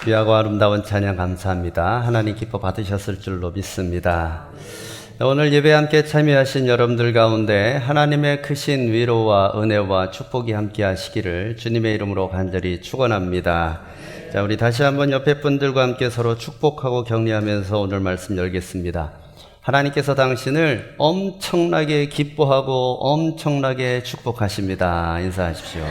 귀하고 아름다운 찬양 감사합니다. 하나님 기뻐 받으셨을 줄로 믿습니다. 오늘 예배에 함께 참여하신 여러분들 가운데 하나님의 크신 위로와 은혜와 축복이 함께 하시기를 주님의 이름으로 간절히 축원합니다. 자, 우리 다시 한번 옆에 분들과 함께 서로 축복하고 격려하면서 오늘 말씀 열겠습니다. 하나님께서 당신을 엄청나게 기뻐하고 엄청나게 축복하십니다. 인사하십시오.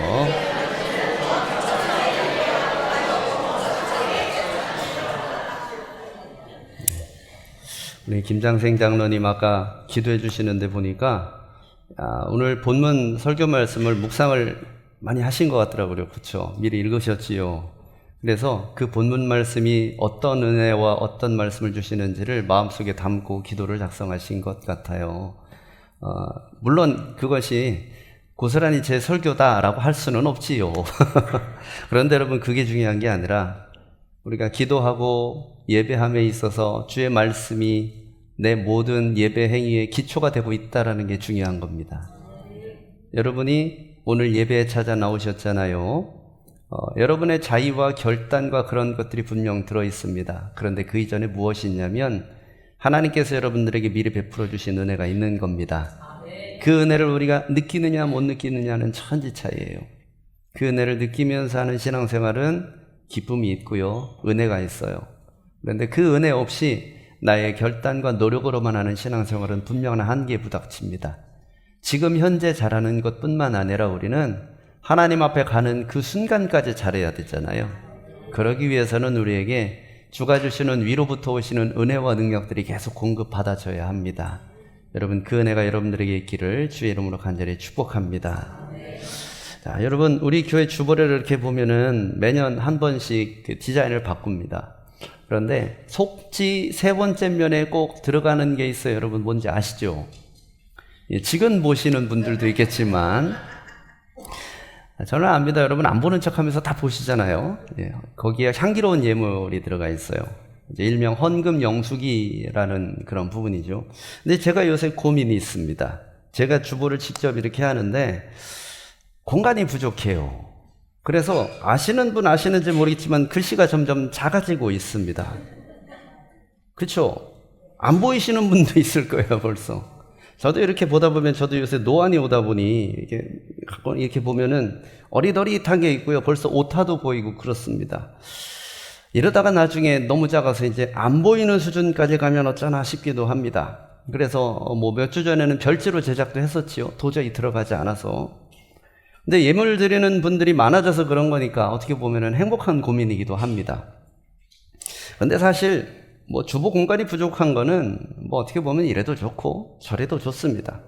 우리 김장생 장로님 아까 기도해 주시는데 보니까 오늘 본문 설교 말씀을 묵상을 많이 하신 것 같더라고요. 그렇죠? 미리 읽으셨지요. 그래서 그 본문 말씀이 어떤 은혜와 어떤 말씀을 주시는지를 마음속에 담고 기도를 작성하신 것 같아요. 물론 그것이 고스란히 제 설교다라고 할 수는 없지요. 그런데 여러분, 그게 중요한 게 아니라 우리가 기도하고 예배함에 있어서 주의 말씀이 내 모든 예배 행위의 기초가 되고 있다는 게 중요한 겁니다. 여러분이 오늘 예배에 찾아 나오셨잖아요. 여러분의 자의와 결단과 그런 것들이 분명 들어있습니다. 그런데 그 이전에 무엇이 있냐면 하나님께서 여러분들에게 미리 베풀어 주신 은혜가 있는 겁니다. 그 은혜를 우리가 느끼느냐 못 느끼느냐는 천지 차이예요. 그 은혜를 느끼면서 하는 신앙생활은 기쁨이 있고요, 은혜가 있어요. 그런데 그 은혜 없이 나의 결단과 노력으로만 하는 신앙생활은 분명한 한계에 부닥칩니다. 지금 현재 잘하는 것뿐만 아니라 우리는 하나님 앞에 가는 그 순간까지 잘해야 되잖아요. 그러기 위해서는 우리에게 주가 주시는 위로부터 오시는 은혜와 능력들이 계속 공급받아져야 합니다. 여러분, 그 은혜가 여러분들에게 있기를 주의 이름으로 간절히 축복합니다. 자, 여러분, 우리 교회 주보례를 이렇게 보면은 매년 한 번씩 그 디자인을 바꿉니다. 그런데 속지 세 번째 면에 꼭 들어가는 게 있어요. 여러분, 뭔지 아시죠? 지금 보시는 분들도 있겠지만 저는 압니다. 여러분, 안 보는 척 하면서 다 보시잖아요. 거기에 향기로운 예물이 들어가 있어요. 이제 일명 헌금 영수기라는 그런 부분이죠. 근데 제가 요새 고민이 있습니다. 제가 주보를 직접 이렇게 하는데 공간이 부족해요. 그래서 아시는 분 아시는지 모르겠지만 글씨가 점점 작아지고 있습니다. 그렇죠? 안 보이시는 분도 있을 거예요, 벌써. 저도 이렇게 보다 보면, 저도 요새 노안이 오다 보니 이렇게 보면은 어리더릿한 게 있고요. 벌써 오타도 보이고 그렇습니다. 이러다가 나중에 너무 작아서 이제 안 보이는 수준까지 가면 어쩌나 싶기도 합니다. 그래서 뭐 몇 주 전에는 별지로 제작도 했었지요. 도저히 들어가지 않아서. 근데 예물 드리는 분들이 많아져서 그런 거니까 어떻게 보면은 행복한 고민이기도 합니다. 근데 사실 뭐 주보 공간이 부족한 거는 뭐 어떻게 보면 이래도 좋고 저래도 좋습니다.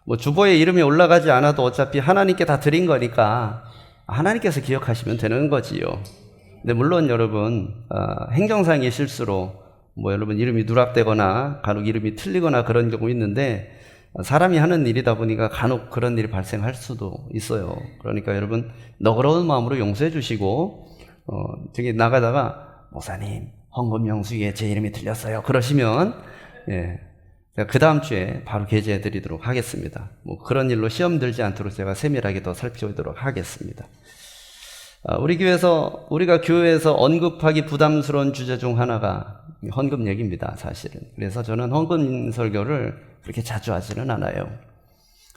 뭐 주보에 이름이 올라가지 않아도 어차피 하나님께 다 드린 거니까 하나님께서 기억하시면 되는 거지요. 근데 물론 여러분, 행정상의 실수로 뭐 여러분 이름이 누락되거나 간혹 이름이 틀리거나 그런 경우 있는데, 사람이 하는 일이다 보니까 간혹 그런 일이 발생할 수도 있어요. 그러니까 여러분, 너그러운 마음으로 용서해 주시고, 저기 나가다가 목사님 헌금 영수기에 제 이름이 틀렸어요 그러시면 제가 그 다음 주에 바로 게재해 드리도록 하겠습니다. 뭐 그런 일로 시험 들지 않도록 제가 세밀하게 더 살펴보도록 하겠습니다. 우리가 교회에서 언급하기 부담스러운 주제 중 하나가 헌금 얘기입니다, 사실은. 그래서 저는 헌금 설교를 그렇게 자주 하지는 않아요.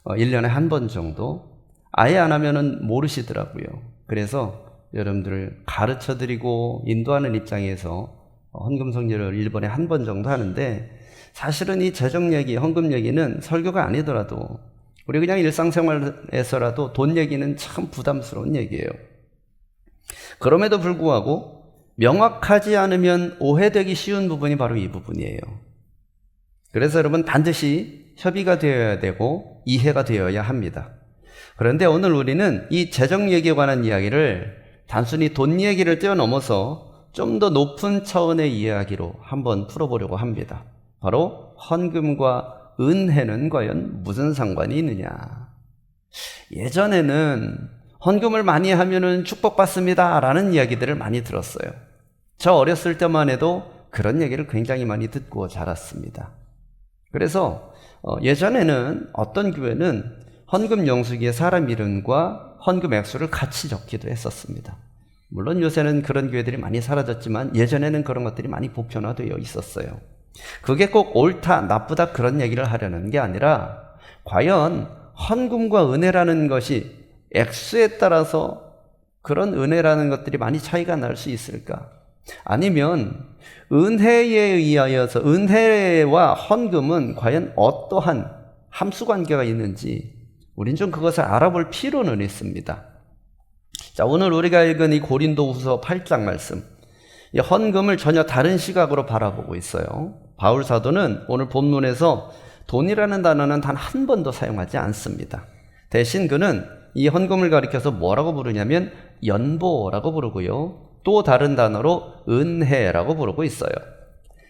1년에 한 번 정도. 아예 안 하면은 모르시더라고요. 그래서 여러분들을 가르쳐 드리고 인도하는 입장에서 헌금 설교를 1년에 한 번 정도 하는데, 사실은 이 재정 얘기, 헌금 얘기는 설교가 아니더라도 우리 그냥 일상생활에서라도 돈 얘기는 참 부담스러운 얘기예요. 그럼에도 불구하고 명확하지 않으면 오해되기 쉬운 부분이 바로 이 부분이에요. 그래서 여러분, 반드시 협의가 되어야 되고 이해가 되어야 합니다. 그런데 오늘 우리는 이 재정 얘기에 관한 이야기를 단순히 돈 얘기를 뛰어넘어서 좀 더 높은 차원의 이야기로 한번 풀어보려고 합니다. 바로 헌금과 은혜는 과연 무슨 상관이 있느냐. 예전에는 헌금을 많이 하면은 축복받습니다 라는 이야기들을 많이 들었어요. 저 어렸을 때만 해도 그런 얘기를 굉장히 많이 듣고 자랐습니다. 그래서 예전에는 어떤 교회는 헌금 영수기에 사람 이름과 헌금 액수를 같이 적기도 했었습니다. 물론 요새는 그런 교회들이 많이 사라졌지만 예전에는 그런 것들이 많이 보편화되어 있었어요. 그게 꼭 옳다, 나쁘다 그런 얘기를 하려는 게 아니라 과연 헌금과 은혜라는 것이 액수에 따라서 그런 은혜라는 것들이 많이 차이가 날 수 있을까? 아니면 은혜에 의하여서 은혜와 헌금은 과연 어떠한 함수관계가 있는지 우린 좀 그것을 알아볼 필요는 있습니다. 자, 오늘 우리가 읽은 이 고린도후서 8장 말씀, 이 헌금을 전혀 다른 시각으로 바라보고 있어요. 바울 사도는 오늘 본문에서 돈이라는 단어는 단 한 번도 사용하지 않습니다. 대신 그는 이 헌금을 가리켜서 뭐라고 부르냐면 연보라고 부르고요. 또 다른 단어로 은혜라고 부르고 있어요.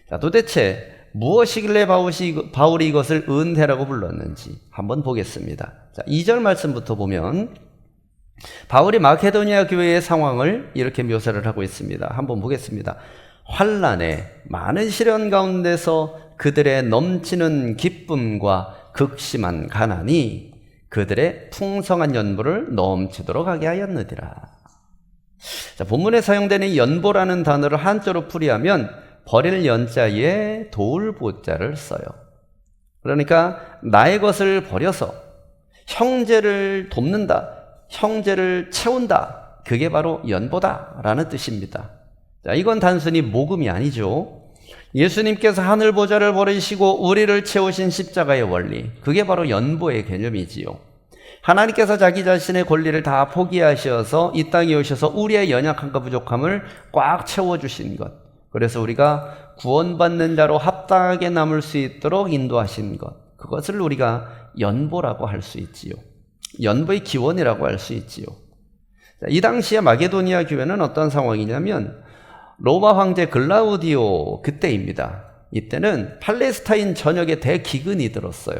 자, 도대체 무엇이길래 바울이 이것을 은혜라고 불렀는지 한번 보겠습니다. 자, 2절 말씀부터 보면 바울이 마케도니아 교회의 상황을 이렇게 묘사를 하고 있습니다. 한번 보겠습니다. 환난에 많은 시련 가운데서 그들의 넘치는 기쁨과 극심한 가난이 그들의 풍성한 연보를 넘치도록 하게 하였느니라. 자, 본문에 사용되는 이 연보라는 단어를 한자로 풀이하면 버릴 연자에 도울 보자를 써요. 그러니까 나의 것을 버려서 형제를 돕는다, 형제를 채운다, 그게 바로 연보다라는 뜻입니다. 자, 이건 단순히 모금이 아니죠. 예수님께서 하늘 보좌를 버리시고 우리를 채우신 십자가의 원리, 그게 바로 연보의 개념이지요. 하나님께서 자기 자신의 권리를 다 포기하셔서 이 땅에 오셔서 우리의 연약함과 부족함을 꽉 채워주신 것, 그래서 우리가 구원받는 자로 합당하게 남을 수 있도록 인도하신 것, 그것을 우리가 연보라고 할 수 있지요. 연보의 기원이라고 할 수 있지요. 이 당시에 마게도니아 교회는 어떤 상황이냐면 로마 황제 글라우디오 그때입니다. 이때는 팔레스타인 전역에 대기근이 들었어요.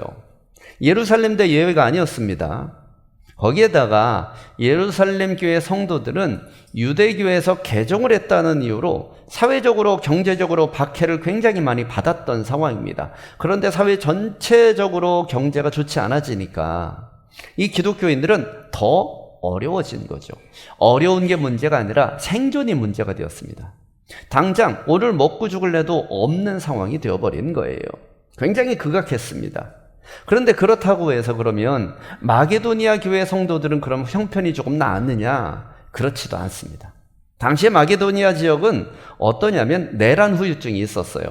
예루살렘도 예외가 아니었습니다. 거기에다가 예루살렘 교회 성도들은 유대교에서 개종을 했다는 이유로 사회적으로 경제적으로 박해를 굉장히 많이 받았던 상황입니다. 그런데 사회 전체적으로 경제가 좋지 않아지니까 이 기독교인들은 더 어려워진 거죠. 어려운 게 문제가 아니라 생존이 문제가 되었습니다. 당장 오늘 먹고 죽을래도 없는 상황이 되어버린 거예요. 굉장히 극악했습니다. 그런데 그렇다고 해서 그러면 마게도니아 교회 성도들은 그럼 형편이 조금 나았느냐? 그렇지도 않습니다. 당시에 마게도니아 지역은 어떠냐면 내란 후유증이 있었어요.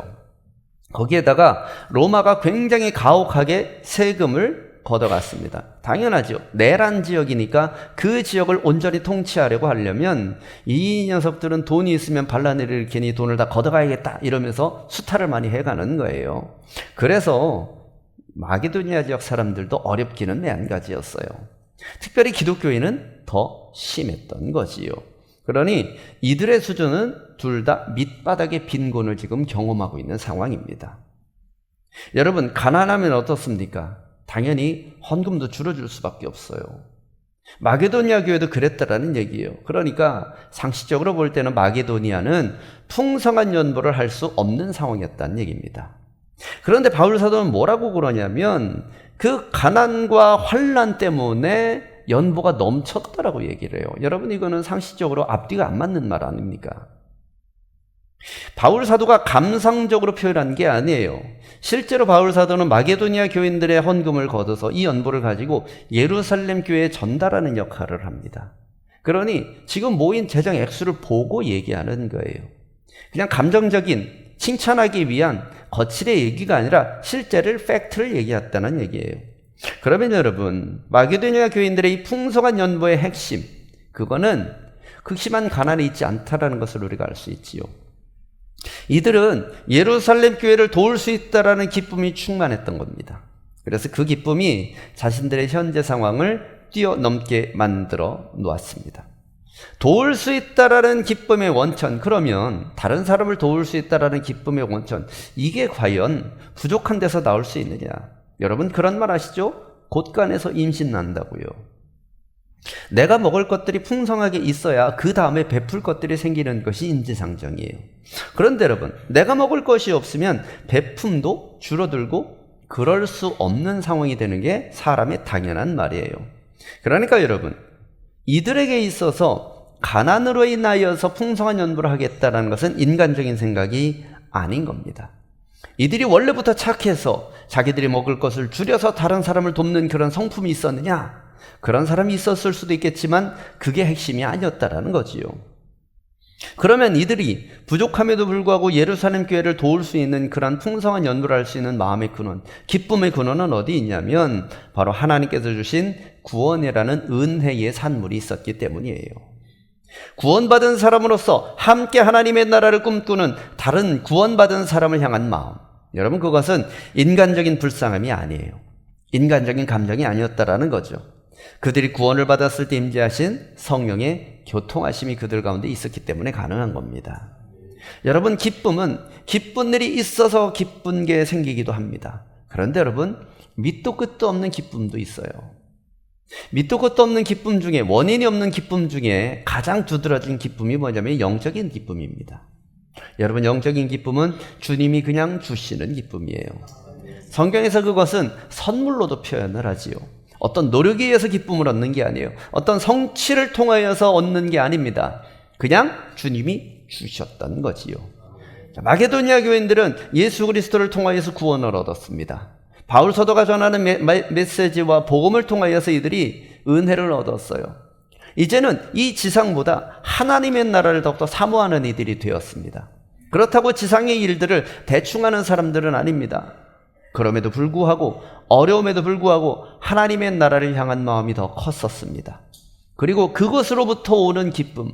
거기에다가 로마가 굉장히 가혹하게 세금을 걷어갔습니다. 당연하죠. 내란 지역이니까 그 지역을 온전히 통치하려고 하려면 이 녀석들은 돈이 있으면 반란을 일으키니 돈을 다 걷어가야겠다 이러면서 수탈을 많이 해가는 거예요. 그래서 마게도니아 지역 사람들도 어렵기는 매한가지였어요. 특별히 기독교인은 더 심했던 거지요. 그러니 이들의 수준은 둘 다 밑바닥의 빈곤을 지금 경험하고 있는 상황입니다. 여러분, 가난하면 어떻습니까? 당연히 헌금도 줄어들 수밖에 없어요. 마게도니아 교회도 그랬다라는 얘기예요. 그러니까 상식적으로 볼 때는 마게도니아는 풍성한 연보를 할 수 없는 상황이었다는 얘기입니다. 그런데 바울 사도는 뭐라고 그러냐면 그 가난과 환난 때문에 연보가 넘쳤다라고 얘기를 해요. 여러분, 이거는 상식적으로 앞뒤가 안 맞는 말 아닙니까? 바울 사도가 감상적으로 표현한 게 아니에요. 실제로 바울 사도는 마게도니아 교인들의 헌금을 걷어서 이 연보를 가지고 예루살렘 교회에 전달하는 역할을 합니다. 그러니 지금 모인 재정 액수를 보고 얘기하는 거예요. 그냥 감정적인 칭찬하기 위한 거칠의 얘기가 아니라 실제를 팩트를 얘기했다는 얘기예요. 그러면 여러분, 마게도니아 교인들의 이 풍성한 연보의 핵심, 그거는 극심한 가난이 있지 않다라는 것을 우리가 알 수 있지요. 이들은 예루살렘 교회를 도울 수 있다라는 기쁨이 충만했던 겁니다. 그래서 그 기쁨이 자신들의 현재 상황을 뛰어넘게 만들어 놓았습니다. 도울 수 있다라는 기쁨의 원천, 그러면 다른 사람을 도울 수 있다라는 기쁨의 원천, 이게 과연 부족한 데서 나올 수 있느냐? 여러분, 그런 말 아시죠? 곳간에서 임신 난다고요. 내가 먹을 것들이 풍성하게 있어야 그 다음에 베풀 것들이 생기는 것이 인지상정이에요. 그런데 여러분, 내가 먹을 것이 없으면 베품도 줄어들고 그럴 수 없는 상황이 되는 게 사람의 당연한 말이에요. 그러니까 여러분, 이들에게 있어서 가난으로 인하여서 풍성한 연부를 하겠다는 것은 인간적인 생각이 아닌 겁니다. 이들이 원래부터 착해서 자기들이 먹을 것을 줄여서 다른 사람을 돕는 그런 성품이 있었느냐? 그런 사람이 있었을 수도 있겠지만 그게 핵심이 아니었다라는 거지요. 그러면 이들이 부족함에도 불구하고 예루살렘 교회를 도울 수 있는 그런 풍성한 연구를 할 수 있는 마음의 근원, 기쁨의 근원은 어디 있냐면 바로 하나님께서 주신 구원이라는 은혜의 산물이 있었기 때문이에요. 구원받은 사람으로서 함께 하나님의 나라를 꿈꾸는 다른 구원받은 사람을 향한 마음, 여러분 그것은 인간적인 불쌍함이 아니에요. 인간적인 감정이 아니었다라는 거죠. 그들이 구원을 받았을 때 임재하신 성령의 교통하심이 그들 가운데 있었기 때문에 가능한 겁니다. 여러분 기쁨은 기쁜 일이 있어서 기쁜 게 생기기도 합니다. 그런데 여러분 밑도 끝도 없는 기쁨도 있어요. 밑도 끝도 없는 기쁨 중에, 원인이 없는 기쁨 중에 가장 두드러진 기쁨이 뭐냐면 영적인 기쁨입니다. 여러분 영적인 기쁨은 주님이 그냥 주시는 기쁨이에요. 성경에서 그것은 선물로도 표현을 하지요. 어떤 노력에 의해서 기쁨을 얻는 게 아니에요. 어떤 성취를 통하여서 얻는 게 아닙니다. 그냥 주님이 주셨던 거지요. 마게도니아 교인들은 예수 그리스도를 통하여서 구원을 얻었습니다. 바울 사도가 전하는 메시지와 복음을 통하여서 이들이 은혜를 얻었어요. 이제는 이 지상보다 하나님의 나라를 더욱더 사모하는 이들이 되었습니다. 그렇다고 지상의 일들을 대충 하는 사람들은 아닙니다. 그럼에도 불구하고 어려움에도 불구하고 하나님의 나라를 향한 마음이 더 컸었습니다. 그리고 그것으로부터 오는 기쁨,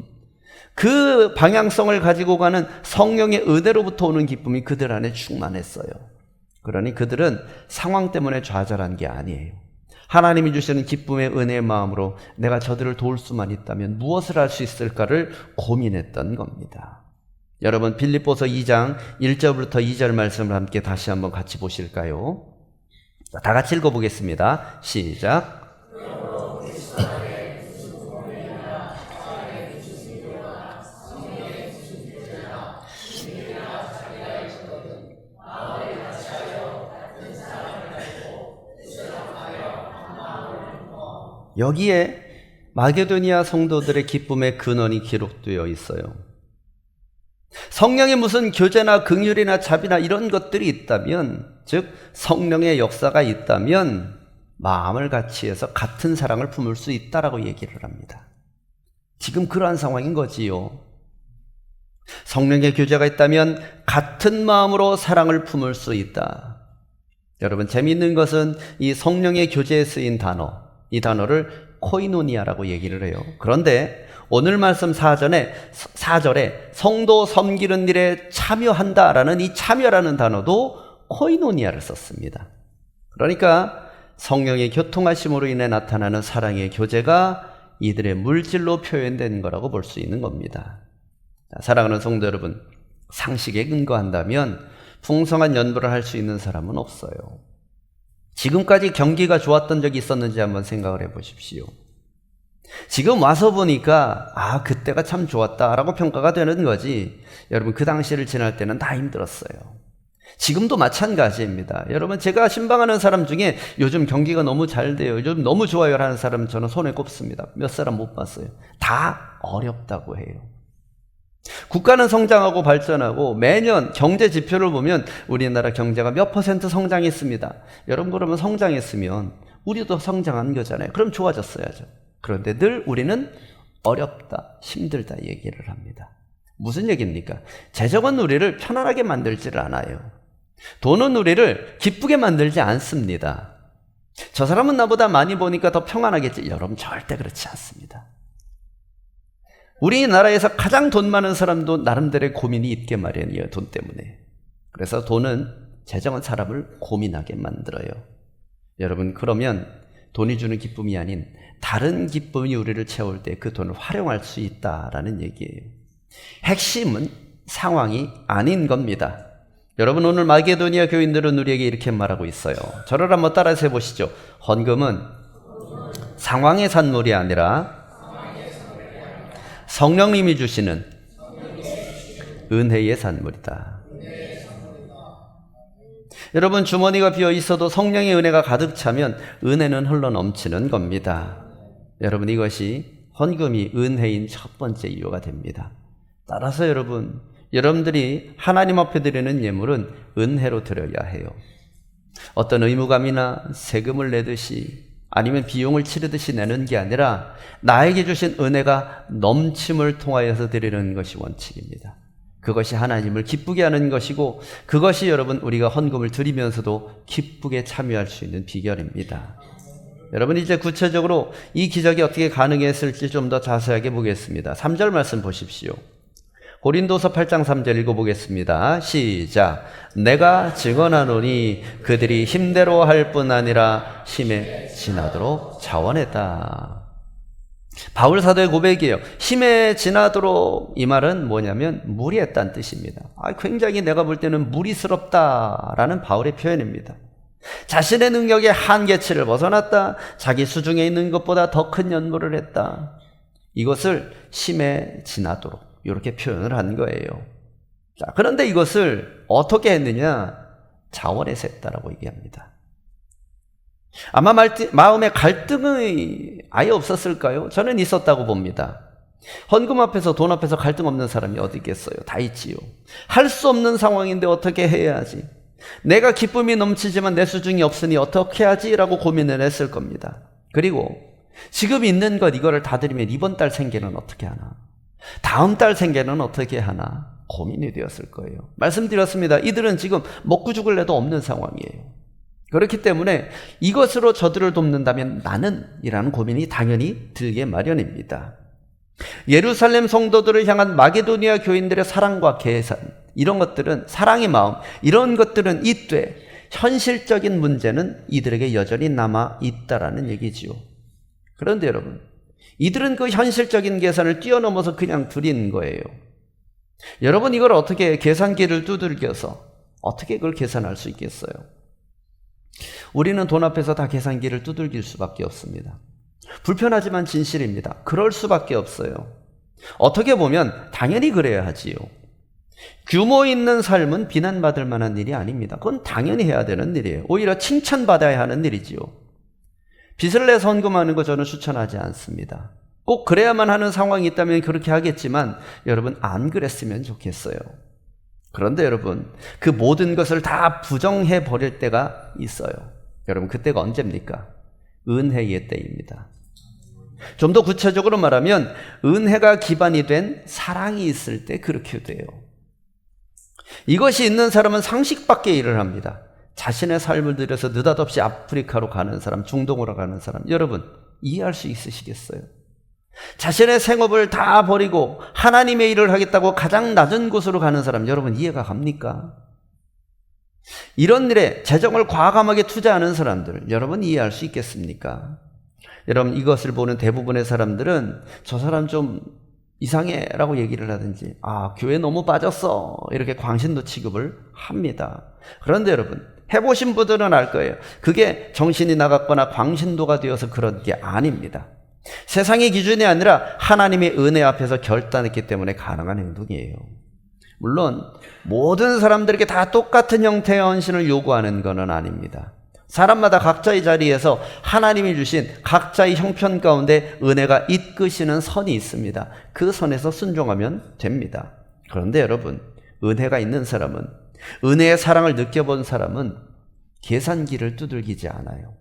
그 방향성을 가지고 가는 성령의 은혜로부터 오는 기쁨이 그들 안에 충만했어요. 그러니 그들은 상황 때문에 좌절한 게 아니에요. 하나님이 주시는 기쁨의 은혜의 마음으로 내가 저들을 도울 수만 있다면 무엇을 할 수 있을까를 고민했던 겁니다. 여러분 빌립보서 2장 1절부터 2절 말씀을 함께 다시 한번 같이 보실까요? 다 같이 읽어보겠습니다. 시작. 여기에 마게도니아 성도들의 기쁨의 근원이 기록되어 있어요. 성령의 무슨 교제나 긍휼이나 자비나 이런 것들이 있다면, 즉 성령의 역사가 있다면 마음을 같이 해서 같은 사랑을 품을 수 있다라고 얘기를 합니다. 지금 그러한 상황인 거지요. 성령의 교제가 있다면 같은 마음으로 사랑을 품을 수 있다. 여러분 재미있는 것은 이 성령의 교제에 쓰인 단어, 이 단어를 코이노니아라고 얘기를 해요. 그런데 오늘 말씀 4절에 성도 섬기는 일에 참여한다라는 이 참여라는 단어도 코이노니아를 썼습니다. 그러니까 성령의 교통하심으로 인해 나타나는 사랑의 교제가 이들의 물질로 표현된 거라고 볼 수 있는 겁니다. 사랑하는 성도 여러분, 상식에 근거한다면 풍성한 연보를 할 수 있는 사람은 없어요. 지금까지 경기가 좋았던 적이 있었는지 한번 생각을 해보십시오. 지금 와서 보니까 그때가 참 좋았다라고 평가가 되는 거지, 여러분 그 당시를 지날 때는 다 힘들었어요. 지금도 마찬가지입니다. 여러분 제가 신방하는 사람 중에 요즘 경기가 너무 잘 돼요, 요즘 너무 좋아요 하는 사람 저는 손에 꼽습니다. 몇 사람 못 봤어요. 다 어렵다고 해요. 국가는 성장하고 발전하고 매년 경제 지표를 보면 우리나라 경제가 몇 % 성장했습니다. 여러분 그러면 성장했으면 우리도 성장한 거잖아요. 그럼 좋아졌어야죠. 그런데 늘 우리는 어렵다, 힘들다 얘기를 합니다. 무슨 얘기입니까? 재정은 우리를 편안하게 만들지를 않아요. 돈은 우리를 기쁘게 만들지 않습니다. 저 사람은 나보다 많이 버니까 더 평안하겠지. 여러분 절대 그렇지 않습니다. 우리나라에서 가장 돈 많은 사람도 나름대로의 고민이 있게 마련이에요. 돈 때문에. 그래서 돈은, 재정은 사람을 고민하게 만들어요. 여러분 그러면 돈이 주는 기쁨이 아닌 다른 기쁨이 우리를 채울 때 그 돈을 활용할 수 있다라는 얘기예요. 핵심은 상황이 아닌 겁니다. 여러분 오늘 마게도니아 교인들은 우리에게 이렇게 말하고 있어요. 저를 한번 따라서 해보시죠. 헌금은 상황의 산물이 아니라 성령님이 주시는 은혜의 산물이다. 여러분 주머니가 비어 있어도 성령의 은혜가 가득 차면 은혜는 흘러 넘치는 겁니다. 여러분 이것이 헌금이 은혜인 첫 번째 이유가 됩니다. 따라서 여러분들이 하나님 앞에 드리는 예물은 은혜로 드려야 해요. 어떤 의무감이나 세금을 내듯이 아니면 비용을 치르듯이 내는 게 아니라 나에게 주신 은혜가 넘침을 통하여서 드리는 것이 원칙입니다. 그것이 하나님을 기쁘게 하는 것이고, 그것이 여러분 우리가 헌금을 드리면서도 기쁘게 참여할 수 있는 비결입니다. 여러분, 이제 구체적으로 이 기적이 어떻게 가능했을지 좀 더 자세하게 보겠습니다. 3절 말씀 보십시오. 고린도서 8장 3절 읽어보겠습니다. 시작. 내가 증언하노니 그들이 힘대로 할 뿐 아니라 힘에 지나도록 자원했다. 바울 사도의 고백이에요. 힘에 지나도록, 이 말은 뭐냐면 무리했다는 뜻입니다. 굉장히 내가 볼 때는 무리스럽다라는 바울의 표현입니다. 자신의 능력의 한계치를 벗어났다. 자기 수중에 있는 것보다 더 큰 연구를 했다. 이것을 힘에 지나도록 이렇게 표현을 한 거예요. 자, 그런데 이것을 어떻게 했느냐? 자원해서 했다라고 얘기합니다. 아마 마음에 갈등이 아예 없었을까요? 저는 있었다고 봅니다. 헌금 앞에서, 돈 앞에서 갈등 없는 사람이 어디 있겠어요? 다 있지요. 할 수 없는 상황인데 어떻게 해야지? 내가 기쁨이 넘치지만 내 수중이 없으니 어떻게 하지? 라고 고민을 했을 겁니다. 그리고 지금 있는 것 이거를 다 드리면 이번 달 생계는 어떻게 하나? 다음 달 생계는 어떻게 하나? 고민이 되었을 거예요. 말씀드렸습니다. 이들은 지금 먹고 죽을래도 없는 상황이에요. 그렇기 때문에 이것으로 저들을 돕는다면 나는? 이라는 고민이 당연히 들게 마련입니다. 예루살렘 성도들을 향한 마게도니아 교인들의 사랑과 계산, 이런 것들은, 사랑의 마음, 이런 것들은 있되 현실적인 문제는 이들에게 여전히 남아 있다라는 얘기지요. 그런데 여러분, 이들은 그 현실적인 계산을 뛰어넘어서 그냥 드린 거예요. 여러분, 이걸 어떻게 계산기를 두들겨서 어떻게 그걸 계산할 수 있겠어요? 우리는 돈 앞에서 다 계산기를 두들길 수밖에 없습니다. 불편하지만 진실입니다. 그럴 수밖에 없어요. 어떻게 보면 당연히 그래야 하지요. 규모 있는 삶은 비난받을 만한 일이 아닙니다. 그건 당연히 해야 되는 일이에요. 오히려 칭찬받아야 하는 일이지요. 빚을 내서 헌금하는 거 저는 추천하지 않습니다. 꼭 그래야만 하는 상황이 있다면 그렇게 하겠지만 여러분, 안 그랬으면 좋겠어요. 그런데 여러분, 그 모든 것을 다 부정해 버릴 때가 있어요. 여러분, 그때가 언제입니까? 은혜의 때입니다. 좀 더 구체적으로 말하면 은혜가 기반이 된 사랑이 있을 때 그렇게 돼요. 이것이 있는 사람은 상식 밖의 일을 합니다. 자신의 삶을 들여서 느닷없이 아프리카로 가는 사람, 중동으로 가는 사람, 여러분 이해할 수 있으시겠어요? 자신의 생업을 다 버리고 하나님의 일을 하겠다고 가장 낮은 곳으로 가는 사람, 여러분 이해가 갑니까? 이런 일에 재정을 과감하게 투자하는 사람들, 여러분 이해할 수 있겠습니까? 여러분, 이것을 보는 대부분의 사람들은 저 사람 좀 이상해 라고 얘기를 하든지, 교회 너무 빠졌어, 이렇게 광신도 취급을 합니다. 그런데 여러분, 해보신 분들은 알 거예요. 그게 정신이 나갔거나 광신도가 되어서 그런 게 아닙니다. 세상의 기준이 아니라 하나님의 은혜 앞에서 결단했기 때문에 가능한 행동이에요. 물론 모든 사람들에게 다 똑같은 형태의 헌신을 요구하는 것은 아닙니다. 사람마다 각자의 자리에서 하나님이 주신 각자의 형편 가운데 은혜가 이끄시는 선이 있습니다. 그 선에서 순종하면 됩니다. 그런데 여러분, 은혜가 있는 사람은, 은혜의 사랑을 느껴본 사람은 계산기를 두들기지 않아요.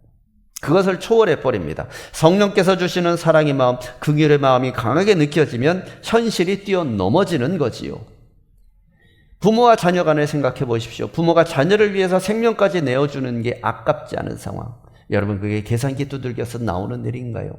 그것을 초월해 버립니다. 성령께서 주시는 사랑의 마음, 긍휼의 마음이 강하게 느껴지면 현실이 뛰어넘어지는 거지요. 부모와 자녀 간을 생각해 보십시오. 부모가 자녀를 위해서 생명까지 내어주는 게 아깝지 않은 상황. 여러분, 그게 계산기 두들겨서 나오는 일인가요?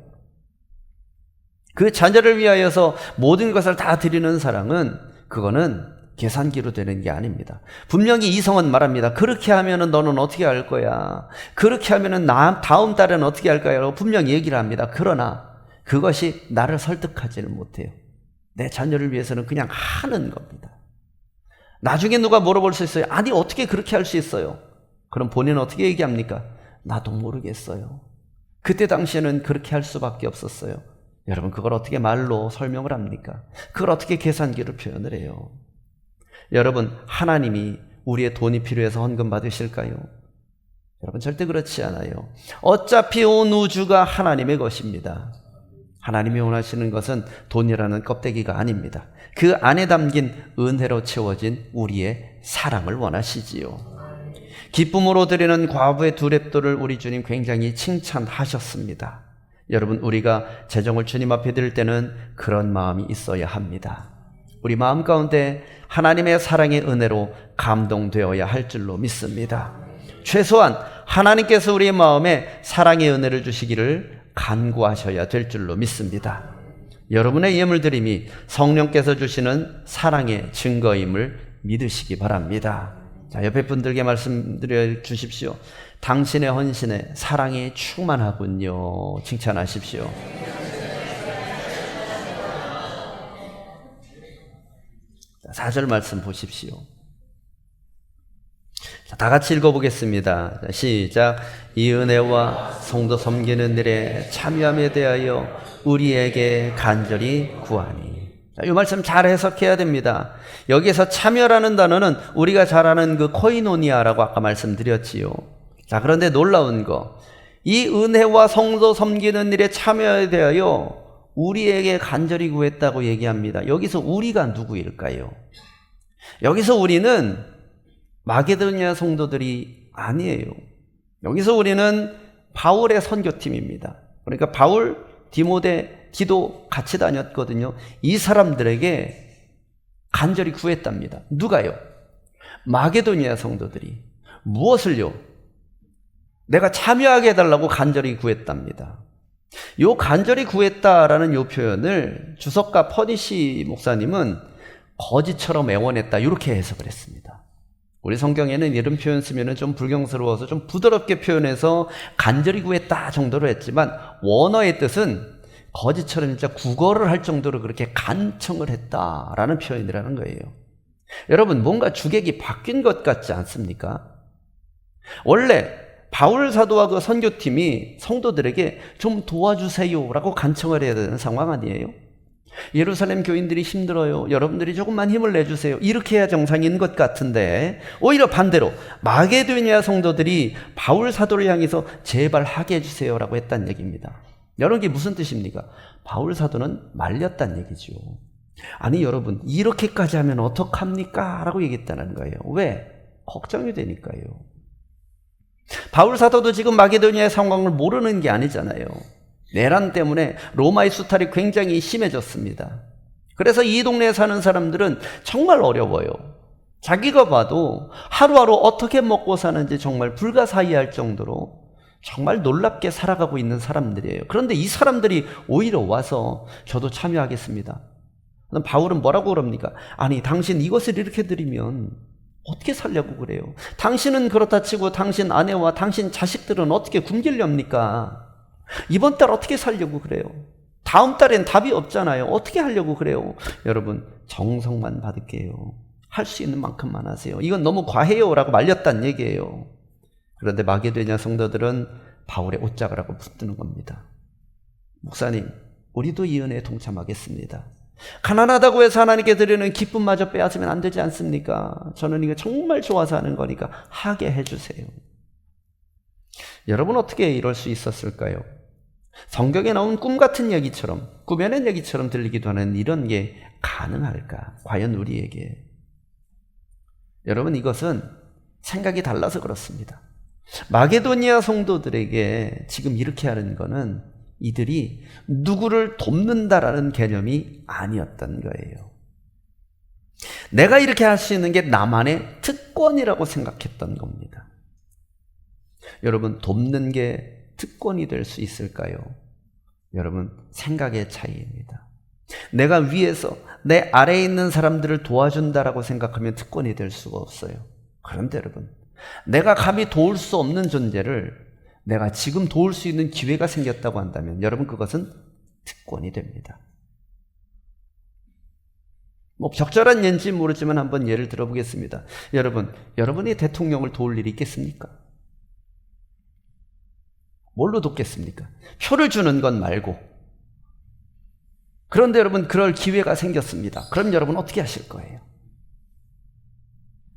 그 자녀를 위하여서 모든 것을 다 드리는 사랑은, 그거는 계산기로 되는 게 아닙니다. 분명히 이성은 말합니다. 그렇게 하면은 너는 어떻게 할 거야? 그렇게 하면은 다음 달에는 어떻게 할 거야? 라고 분명히 얘기를 합니다. 그러나 그것이 나를 설득하지는 못해요. 내 자녀를 위해서는 그냥 하는 겁니다. 나중에 누가 물어볼 수 있어요. 아니, 어떻게 그렇게 할 수 있어요? 그럼 본인은 어떻게 얘기합니까? 나도 모르겠어요. 그때 당시에는 그렇게 할 수밖에 없었어요. 여러분, 그걸 어떻게 말로 설명을 합니까? 그걸 어떻게 계산기로 표현을 해요? 여러분, 하나님이 우리의 돈이 필요해서 헌금 받으실까요? 여러분, 절대 그렇지 않아요. 어차피 온 우주가 하나님의 것입니다. 하나님이 원하시는 것은 돈이라는 껍데기가 아닙니다. 그 안에 담긴 은혜로 채워진 우리의 사랑을 원하시지요. 기쁨으로 드리는 과부의 두 렙도를 우리 주님 굉장히 칭찬하셨습니다. 여러분, 우리가 재정을 주님 앞에 드릴 때는 그런 마음이 있어야 합니다. 우리 마음 가운데 하나님의 사랑의 은혜로 감동되어야 할 줄로 믿습니다. 최소한 하나님께서 우리의 마음에 사랑의 은혜를 주시기를 간구하셔야 될 줄로 믿습니다. 여러분의 예물드림이 성령께서 주시는 사랑의 증거임을 믿으시기 바랍니다. 자, 옆에 분들께 말씀드려 주십시오. 당신의 헌신에 사랑이 충만하군요. 칭찬하십시오. 4절 말씀 보십시오. 자, 다 같이 읽어보겠습니다. 자, 시작. 이 은혜와 성도 섬기는 일에 참여함에 대하여 우리에게 간절히 구하니. 자, 이 말씀 잘 해석해야 됩니다. 여기에서 참여라는 단어는 우리가 잘 아는 그 코이노니아라고 아까 말씀드렸지요. 자, 그런데 놀라운 거, 이 은혜와 성도 섬기는 일에 참여에 대하여 우리에게 간절히 구했다고 얘기합니다. 여기서 우리가 누구일까요? 여기서 우리는 마게도니아 성도들이 아니에요. 여기서 우리는 바울의 선교팀입니다. 그러니까 바울, 디모데, 디도 같이 다녔거든요. 이 사람들에게 간절히 구했답니다. 누가요? 마게도니아 성도들이. 무엇을요? 내가 참여하게 해달라고 간절히 구했답니다. 요 간절히 구했다라는 요 표현을 주석가 퍼니시 목사님은 거지처럼 애원했다, 이렇게 해석을 했습니다. 우리 성경에는 이런 표현 쓰면 좀 불경스러워서 좀 부드럽게 표현해서 간절히 구했다 정도로 했지만, 원어의 뜻은 거지처럼 진짜 구걸을 할 정도로 그렇게 간청을 했다라는 표현이라는 거예요. 여러분, 뭔가 주객이 바뀐 것 같지 않습니까? 원래 바울 사도와 그 선교팀이 성도들에게 좀 도와주세요라고 간청을 해야 되는 상황 아니에요? 예루살렘 교인들이 힘들어요. 여러분들이 조금만 힘을 내주세요. 이렇게 해야 정상인 것 같은데, 오히려 반대로 마게도니아 성도들이 바울 사도를 향해서 제발 하게 해주세요라고 했다는 얘기입니다. 여러분, 이게 무슨 뜻입니까? 바울 사도는 말렸다는 얘기죠. 아니 여러분, 이렇게까지 하면 어떡합니까? 라고 얘기했다는 거예요. 왜? 걱정이 되니까요. 바울 사도도 지금 마게도니아의 상황을 모르는 게 아니잖아요. 내란 때문에 로마의 수탈이 굉장히 심해졌습니다. 그래서 이 동네에 사는 사람들은 정말 어려워요. 자기가 봐도 하루하루 어떻게 먹고 사는지 정말 불가사의할 정도로 정말 놀랍게 살아가고 있는 사람들이에요. 그런데 이 사람들이 오히려 와서 저도 참여하겠습니다. 그럼 바울은 뭐라고 그럽니까? 아니, 당신 이것을 이렇게 드리면 어떻게 살려고 그래요? 당신은 그렇다 치고 당신 아내와 당신 자식들은 어떻게 굶기렵니까? 이번 달 어떻게 살려고 그래요? 다음 달엔 답이 없잖아요. 어떻게 하려고 그래요? 여러분, 정성만 받을게요. 할 수 있는 만큼만 하세요. 이건 너무 과해요 라고 말렸다는 얘기예요. 그런데 마게도니아 성도들은 바울의 옷장을 하고 붙드는 겁니다. 목사님, 우리도 이 은혜에 동참하겠습니다. 가난하다고 해서 하나님께 드리는 기쁨마저 빼앗으면 안 되지 않습니까? 저는 이거 정말 좋아서 하는 거니까 하게 해주세요. 여러분, 어떻게 이럴 수 있었을까요? 성경에 나온 꿈 같은 얘기처럼, 꾸며낸 얘기처럼 들리기도 하는 이런 게 가능할까? 과연 우리에게? 여러분, 이것은 생각이 달라서 그렇습니다. 마게도니아 성도들에게 지금 이렇게 하는 거는 이들이 누구를 돕는다라는 개념이 아니었던 거예요. 내가 이렇게 할 수 있는 게 나만의 특권이라고 생각했던 겁니다. 여러분, 돕는 게 특권이 될 수 있을까요? 여러분, 생각의 차이입니다. 내가 위에서 내 아래에 있는 사람들을 도와준다라고 생각하면 특권이 될 수가 없어요. 그런데 여러분, 내가 감히 도울 수 없는 존재를 내가 지금 도울 수 있는 기회가 생겼다고 한다면 여러분, 그것은 특권이 됩니다. 뭐 적절한 예인지 모르지만 한번 예를 들어보겠습니다. 여러분, 여러분이 대통령을 도울 일이 있겠습니까? 뭘로 돕겠습니까? 표를 주는 건 말고. 그런데 여러분, 그럴 기회가 생겼습니다. 그럼 여러분 어떻게 하실 거예요?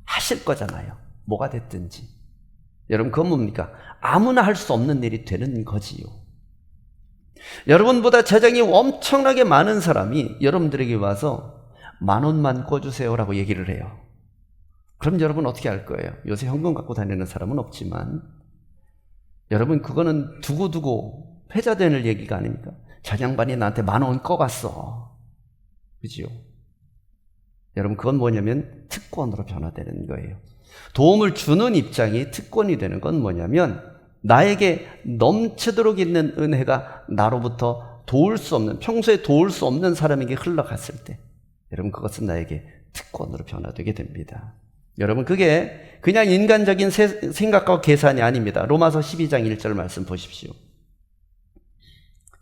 하실 거잖아요. 뭐가 됐든지. 여러분, 그건 뭡니까? 아무나 할 수 없는 일이 되는 거지요. 여러분보다 재정이 엄청나게 많은 사람이 여러분들에게 와서 10,000원만 꿔주세요라고 얘기를 해요. 그럼 여러분 어떻게 할 거예요? 요새 현금 갖고 다니는 사람은 없지만 여러분 그거는 두고두고 회자되는 얘기가 아닙니까? 저 양반이 나한테 10,000원 꺼갔어. 그죠? 여러분 그건 뭐냐면 특권으로 변화되는 거예요. 도움을 주는 입장이 특권이 되는 건 뭐냐면 나에게 넘치도록 있는 은혜가 나로부터 도울 수 없는, 평소에 도울 수 없는 사람에게 흘러갔을 때 여러분 그것은 나에게 특권으로 변화되게 됩니다. 여러분 그게 그냥 인간적인 생각과 계산이 아닙니다. 로마서 12장 1절 말씀 보십시오.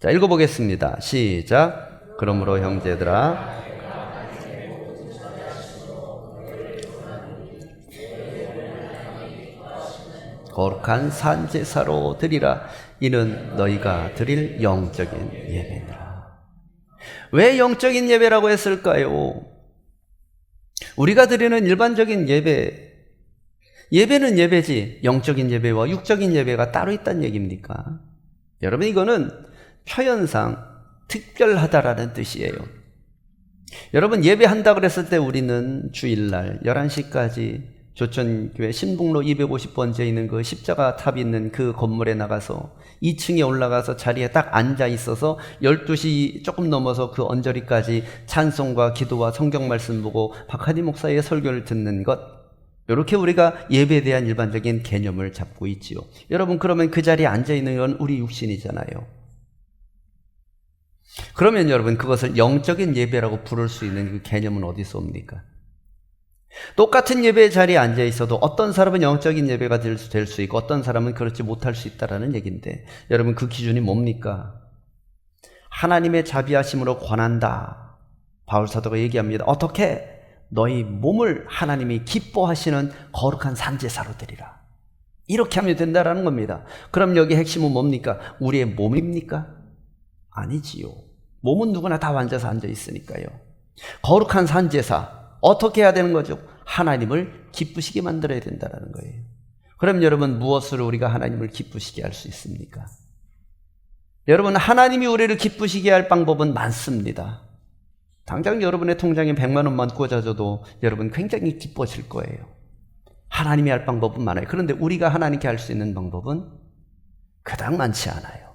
자, 읽어보겠습니다. 시작. 그러므로 형제들아 거룩한 산제사로 드리라. 이는 너희가 드릴 영적인 예배니라. 왜 영적인 예배라고 했을까요? 우리가 드리는 일반적인 예배는 예배지 영적인 예배와 육적인 예배가 따로 있다는 얘기입니까? 여러분 이거는 표현상 특별하다라는 뜻이에요. 여러분 예배한다 그랬을 때 우리는 주일날 11시까지 조천교회 신북로 250번지에 있는 그 십자가 탑이 있는 그 건물에 나가서 2층에 올라가서 자리에 딱 앉아 있어서 12시 조금 넘어서 그 언저리까지 찬송과 기도와 성경 말씀 보고 박하디 목사의 설교를 듣는 것, 이렇게 우리가 예배에 대한 일반적인 개념을 잡고 있지요. 여러분 그러면 그 자리에 앉아 있는 건 우리 육신이잖아요. 그러면 여러분 그것을 영적인 예배라고 부를 수 있는 그 개념은 어디서 옵니까? 똑같은 예배의 자리에 앉아 있어도 어떤 사람은 영적인 예배가 될 수 있고 어떤 사람은 그렇지 못할 수 있다라는 얘기인데, 여러분 그 기준이 뭡니까? 하나님의 자비하심으로 권한다. 바울사도가 얘기합니다. 어떻게? 너희 몸을 하나님이 기뻐하시는 거룩한 산제사로 드리라. 이렇게 하면 된다라는 겁니다. 그럼 여기 핵심은 뭡니까? 우리의 몸입니까? 아니지요. 몸은 누구나 다 앉아서 앉아 있으니까요. 거룩한 산제사 어떻게 해야 되는 거죠? 하나님을 기쁘시게 만들어야 된다는 거예요. 그럼 여러분 무엇으로 우리가 하나님을 기쁘시게 할 수 있습니까? 여러분 하나님이 우리를 기쁘시게 할 방법은 많습니다. 당장 여러분의 통장에 100만 원만 꽂아줘도 여러분 굉장히 기뻐질 거예요. 하나님이 할 방법은 많아요. 그런데 우리가 하나님께 할 수 있는 방법은 그닥 많지 않아요.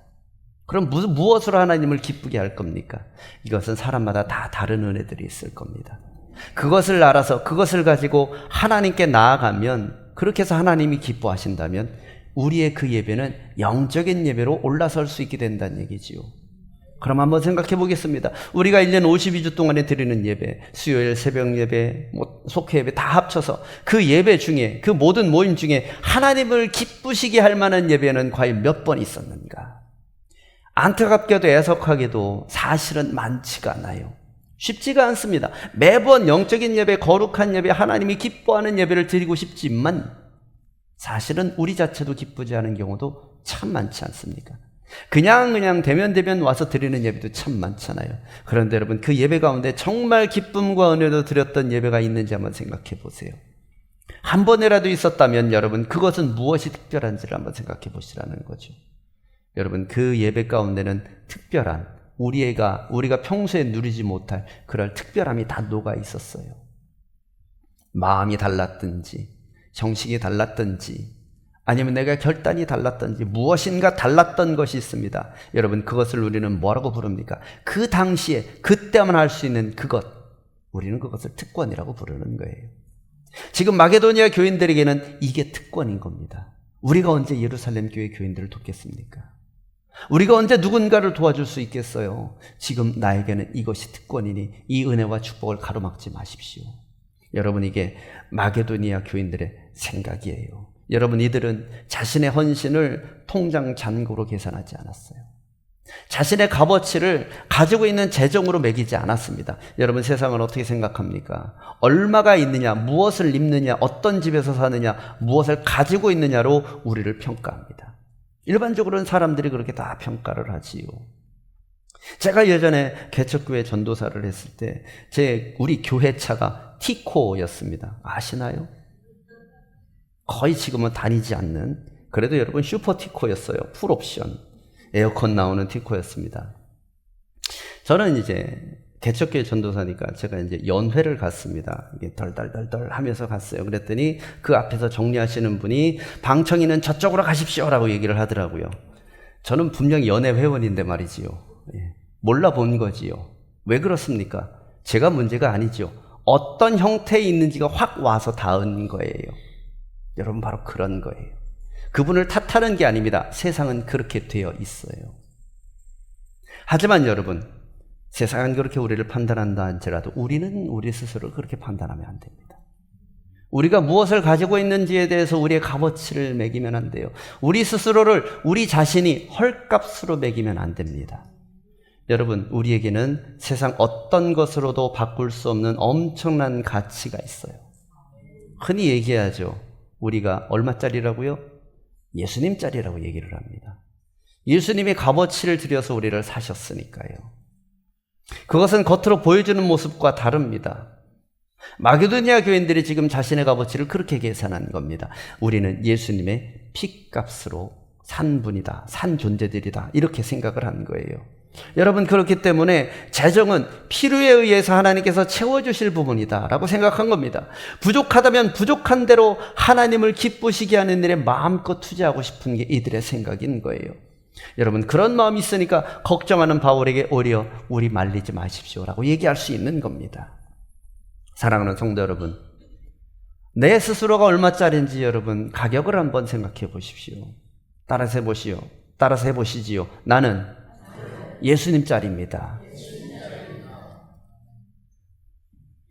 그럼 무엇으로 하나님을 기쁘게 할 겁니까? 이것은 사람마다 다 다른 은혜들이 있을 겁니다. 그것을 알아서 그것을 가지고 하나님께 나아가면, 그렇게 해서 하나님이 기뻐하신다면 우리의 그 예배는 영적인 예배로 올라설 수 있게 된다는 얘기지요. 그럼 한번 생각해 보겠습니다. 우리가 1년 52주 동안에 드리는 예배, 수요일 새벽 예배, 속회 예배 다 합쳐서 그 예배 중에, 그 모든 모임 중에 하나님을 기쁘시게 할 만한 예배는 과연 몇 번 있었는가? 안타깝게도 애석하게도 사실은 많지가 않아요. 쉽지가 않습니다. 매번 영적인 예배, 거룩한 예배, 하나님이 기뻐하는 예배를 드리고 싶지만 사실은 우리 자체도 기쁘지 않은 경우도 참 많지 않습니까? 그냥 대면 와서 드리는 예배도 참 많잖아요. 그런데 여러분 그 예배 가운데 정말 기쁨과 은혜로 드렸던 예배가 있는지 한번 생각해 보세요. 한 번이라도 있었다면 여러분 그것은 무엇이 특별한지를 한번 생각해 보시라는 거죠. 여러분 그 예배 가운데는 특별한, 우리가 평소에 누리지 못할 그럴 특별함이 다 녹아 있었어요. 마음이 달랐든지 형식이 달랐든지 아니면 내가 결단이 달랐든지 무엇인가 달랐던 것이 있습니다. 여러분 그것을 우리는 뭐라고 부릅니까? 그 당시에 그때만 할 수 있는 그것, 우리는 그것을 특권이라고 부르는 거예요. 지금 마게도니아 교인들에게는 이게 특권인 겁니다. 우리가 언제 예루살렘 교회 교인들을 돕겠습니까? 우리가 언제 누군가를 도와줄 수 있겠어요? 지금 나에게는 이것이 특권이니 이 은혜와 축복을 가로막지 마십시오. 여러분 이게 마게도니아 교인들의 생각이에요. 여러분 이들은 자신의 헌신을 통장 잔고로 계산하지 않았어요. 자신의 값어치를 가지고 있는 재정으로 매기지 않았습니다. 여러분 세상은 어떻게 생각합니까? 얼마가 있느냐, 무엇을 입느냐, 어떤 집에서 사느냐, 무엇을 가지고 있느냐로 우리를 평가합니다. 일반적으로는 사람들이 그렇게 다 평가를 하지요. 제가 예전에 개척교회 전도사를 했을 때 우리 교회차가 티코였습니다. 아시나요? 거의 지금은 다니지 않는, 그래도 여러분 슈퍼티코였어요. 풀옵션. 에어컨 나오는 티코였습니다. 저는 이제 개척교회 전도사니까 제가 이제 연회를 갔습니다. 이게 덜덜덜덜 하면서 갔어요. 그랬더니 그 앞에서 정리하시는 분이 방청이는 저쪽으로 가십시오라고 얘기를 하더라고요. 저는 분명히 연회 회원인데 말이지요. 몰라본 거지요. 왜 그렇습니까? 제가 문제가 아니죠. 어떤 형태에 있는지가 확 와서 닿은 거예요. 여러분, 바로 그런 거예요. 그분을 탓하는 게 아닙니다. 세상은 그렇게 되어 있어요. 하지만 여러분, 세상은 그렇게 우리를 판단한다 할지라도 우리는 우리 스스로를 그렇게 판단하면 안 됩니다. 우리가 무엇을 가지고 있는지에 대해서 우리의 값어치를 매기면 안 돼요. 우리 스스로를 우리 자신이 헐값으로 매기면 안 됩니다. 여러분, 우리에게는 세상 어떤 것으로도 바꿀 수 없는 엄청난 가치가 있어요. 흔히 얘기하죠. 우리가 얼마짜리라고요? 예수님짜리라고 얘기를 합니다. 예수님이 값어치를 들여서 우리를 사셨으니까요. 그것은 겉으로 보여주는 모습과 다릅니다. 마게도니아 교인들이 지금 자신의 값어치를 그렇게 계산한 겁니다. 우리는 예수님의 핏값으로 산 분이다, 산 존재들이다, 이렇게 생각을 한 거예요. 여러분, 그렇기 때문에 재정은 필요에 의해서 하나님께서 채워주실 부분이다 라고 생각한 겁니다. 부족하다면 부족한 대로 하나님을 기쁘시게 하는 일에 마음껏 투자하고 싶은 게 이들의 생각인 거예요. 여러분, 그런 마음이 있으니까 걱정하는 바울에게 오히려 우리 말리지 마십시오 라고 얘기할 수 있는 겁니다. 사랑하는 성도 여러분, 내 스스로가 얼마짜리인지 여러분 가격을 한번 생각해 보십시오. 따라서 해보시지요. 나는 예수님짜리입니다.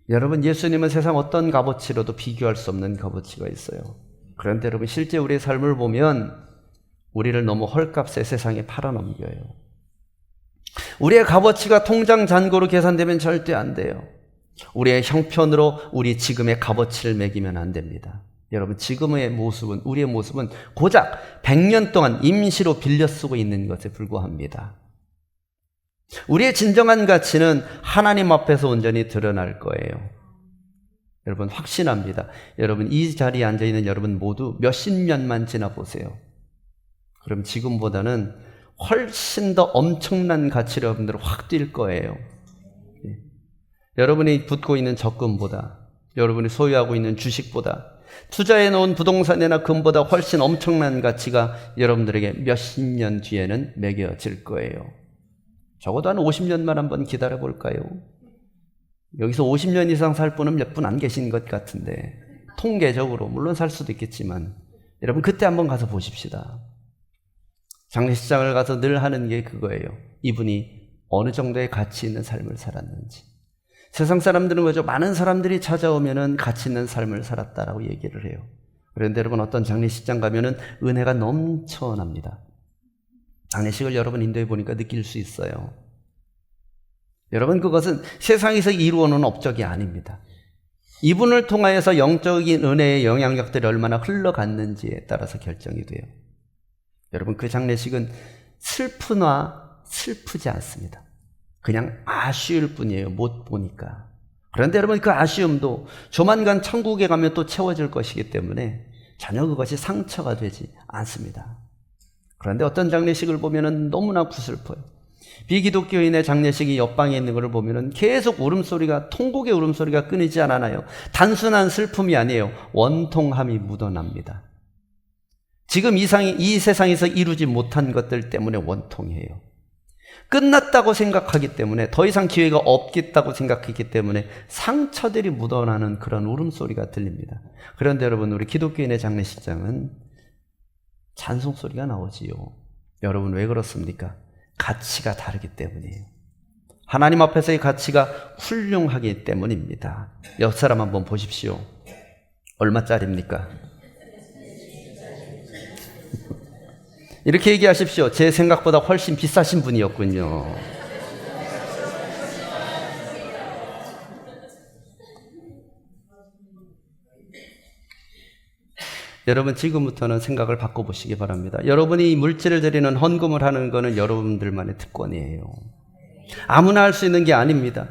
여러분, 예수님은 세상 어떤 값어치로도 비교할 수 없는 값어치가 있어요. 그런데 여러분, 실제 우리의 삶을 보면 우리를 너무 헐값에 세상에 팔아넘겨요. 우리의 값어치가 통장 잔고로 계산되면 절대 안 돼요. 우리의 형편으로 우리 지금의 값어치를 매기면 안 됩니다. 여러분, 지금의 모습은, 우리의 모습은 고작 100년 동안 임시로 빌려 쓰고 있는 것에 불과합니다. 우리의 진정한 가치는 하나님 앞에서 온전히 드러날 거예요. 여러분, 확신합니다. 여러분, 이 자리에 앉아있는 여러분 모두 몇십 년만 지나보세요. 그럼 지금보다는 훨씬 더 엄청난 가치로 여러분들 확 뛸 거예요. 여러분이 붙고 있는 적금보다, 여러분이 소유하고 있는 주식보다, 투자해 놓은 부동산이나 금보다 훨씬 엄청난 가치가 여러분들에게 몇십 년 뒤에는 매겨질 거예요. 적어도 한 50년만 한번 기다려 볼까요? 여기서 50년 이상 살 분은 몇 분 안 계신 것 같은데, 통계적으로 물론 살 수도 있겠지만 여러분, 그때 한번 가서 보십시다. 장례식장을 가서 늘 하는 게 그거예요. 이분이 어느 정도의 가치 있는 삶을 살았는지. 세상 사람들은 그죠? 많은 사람들이 찾아오면은 가치 있는 삶을 살았다라고 얘기를 해요. 그런데 여러분, 어떤 장례식장 가면은 은혜가 넘쳐납니다. 장례식을 여러분 인도해 보니까 느낄 수 있어요. 여러분, 그것은 세상에서 이루어놓은 업적이 아닙니다. 이분을 통하여서 영적인 은혜의 영향력들이 얼마나 흘러갔는지에 따라서 결정이 돼요. 여러분, 그 장례식은 슬프나 슬프지 않습니다. 그냥 아쉬울 뿐이에요. 못 보니까. 그런데 여러분, 그 아쉬움도 조만간 천국에 가면 또 채워질 것이기 때문에 전혀 그것이 상처가 되지 않습니다. 그런데 어떤 장례식을 보면은 너무나 구슬퍼요. 비기독교인의 장례식이 옆방에 있는 것을 보면은 계속 울음소리가, 통곡의 울음소리가 끊이지 않아요. 단순한 슬픔이 아니에요. 원통함이 묻어납니다. 지금 이 세상에서 이루지 못한 것들 때문에 원통해요. 끝났다고 생각하기 때문에, 더 이상 기회가 없겠다고 생각했기 때문에 상처들이 묻어나는 그런 울음소리가 들립니다. 그런데 여러분, 우리 기독교인의 장례식장은 찬송소리가 나오지요. 여러분, 왜 그렇습니까? 가치가 다르기 때문이에요. 하나님 앞에서의 가치가 훌륭하기 때문입니다. 옆 사람 한번 보십시오. 얼마짜리입니까? 이렇게 얘기하십시오. 제 생각보다 훨씬 비싸신 분이었군요. 여러분, 지금부터는 생각을 바꿔보시기 바랍니다. 여러분이 물질을 드리는 헌금을 하는 것은 여러분들만의 특권이에요. 아무나 할 수 있는 게 아닙니다.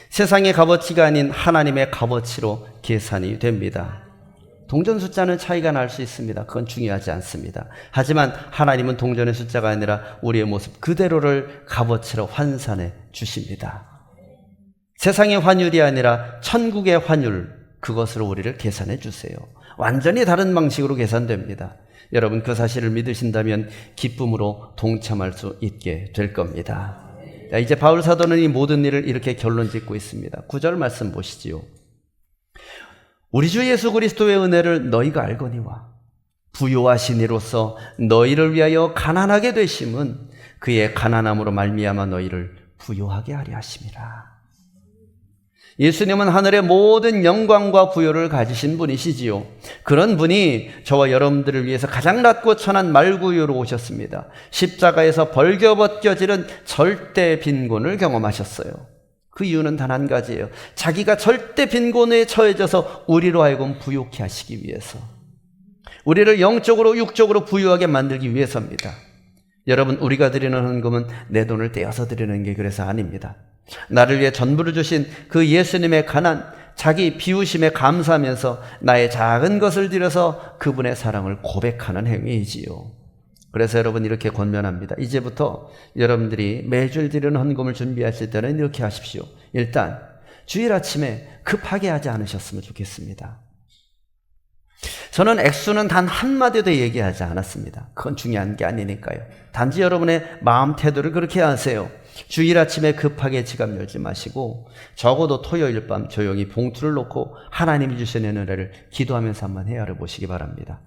세상의 값어치가 아닌 하나님의 값어치로 계산이 됩니다. 동전 숫자는 차이가 날 수 있습니다. 그건 중요하지 않습니다. 하지만 하나님은 동전의 숫자가 아니라 우리의 모습 그대로를 값어치로 환산해 주십니다. 세상의 환율이 아니라 천국의 환율, 그것으로 우리를 계산해 주세요. 완전히 다른 방식으로 계산됩니다. 여러분 그 사실을 믿으신다면 기쁨으로 동참할 수 있게 될 겁니다. 이제 바울 사도는 이 모든 일을 이렇게 결론 짓고 있습니다. 9절 말씀 보시지요. 우리 주 예수 그리스도의 은혜를 너희가 알거니와 부요하신 이로써 너희를 위하여 가난하게 되심은 그의 가난함으로 말미암아 너희를 부요하게 하려 하심이라. 예수님은 하늘의 모든 영광과 부요를 가지신 분이시지요. 그런 분이 저와 여러분들을 위해서 가장 낮고 천한 말구유로 오셨습니다. 십자가에서 벌겨벗겨지는 절대 빈곤을 경험하셨어요. 그 이유는 단 한 가지예요. 자기가 절대 빈곤에 처해져서 우리로 하여금 부요케 하시기 위해서, 우리를 영적으로 육적으로 부유하게 만들기 위해서입니다. 여러분, 우리가 드리는 헌금은 내 돈을 떼어서 드리는 게 그래서 아닙니다. 나를 위해 전부를 주신 그 예수님의 가난, 자기 비우심에 감사하면서 나의 작은 것을 드려서 그분의 사랑을 고백하는 행위이지요. 그래서 여러분 이렇게 권면합니다. 이제부터 여러분들이 매주 드리는 헌금을 준비하실 때는 이렇게 하십시오. 일단 주일 아침에 급하게 하지 않으셨으면 좋겠습니다. 저는 액수는 단 한마디도 얘기하지 않았습니다. 그건 중요한 게 아니니까요. 단지 여러분의 마음 태도를 그렇게 하세요. 주일 아침에 급하게 지갑 열지 마시고 적어도 토요일 밤 조용히 봉투를 놓고 하나님이 주시는 은혜를 기도하면서 한번 헤아려 보시기 바랍니다.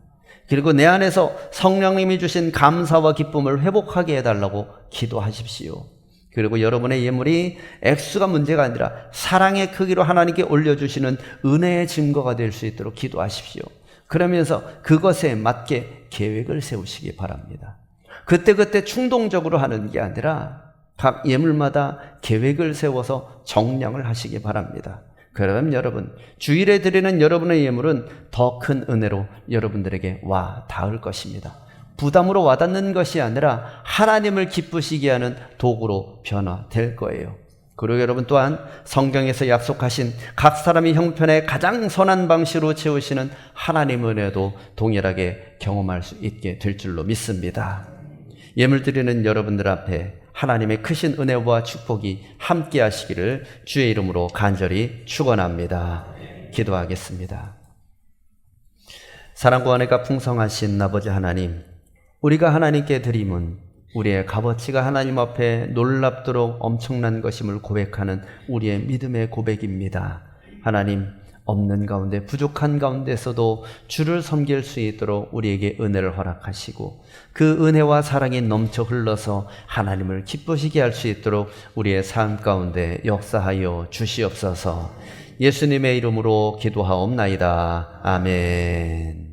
그리고 내 안에서 성령님이 주신 감사와 기쁨을 회복하게 해달라고 기도하십시오. 그리고 여러분의 예물이 액수가 문제가 아니라 사랑의 크기로 하나님께 올려주시는 은혜의 증거가 될 수 있도록 기도하십시오. 그러면서 그것에 맞게 계획을 세우시기 바랍니다. 그때그때 충동적으로 하는 게 아니라 각 예물마다 계획을 세워서 정량을 하시기 바랍니다. 그럼 여러분, 주일에 드리는 여러분의 예물은 더 큰 은혜로 여러분들에게 와 닿을 것입니다. 부담으로 와닿는 것이 아니라 하나님을 기쁘시게 하는 도구로 변화될 거예요. 그리고 여러분 또한 성경에서 약속하신 각 사람이 형편에 가장 선한 방식으로 채우시는 하나님의 은혜도 동일하게 경험할 수 있게 될 줄로 믿습니다. 예물 드리는 여러분들 앞에 하나님의 크신 은혜와 축복이 함께 하시기를 주의 이름으로 간절히 축원합니다. 기도하겠습니다. 사랑과 은혜가 풍성하신 아버지 하나님, 우리가 하나님께 드림은 우리의 값어치가 하나님 앞에 놀랍도록 엄청난 것임을 고백하는 우리의 믿음의 고백입니다. 하나님, 없는 가운데 부족한 가운데서도 주를 섬길 수 있도록 우리에게 은혜를 허락하시고 그 은혜와 사랑이 넘쳐 흘러서 하나님을 기쁘시게 할 수 있도록 우리의 삶 가운데 역사하여 주시옵소서. 예수님의 이름으로 기도하옵나이다. 아멘.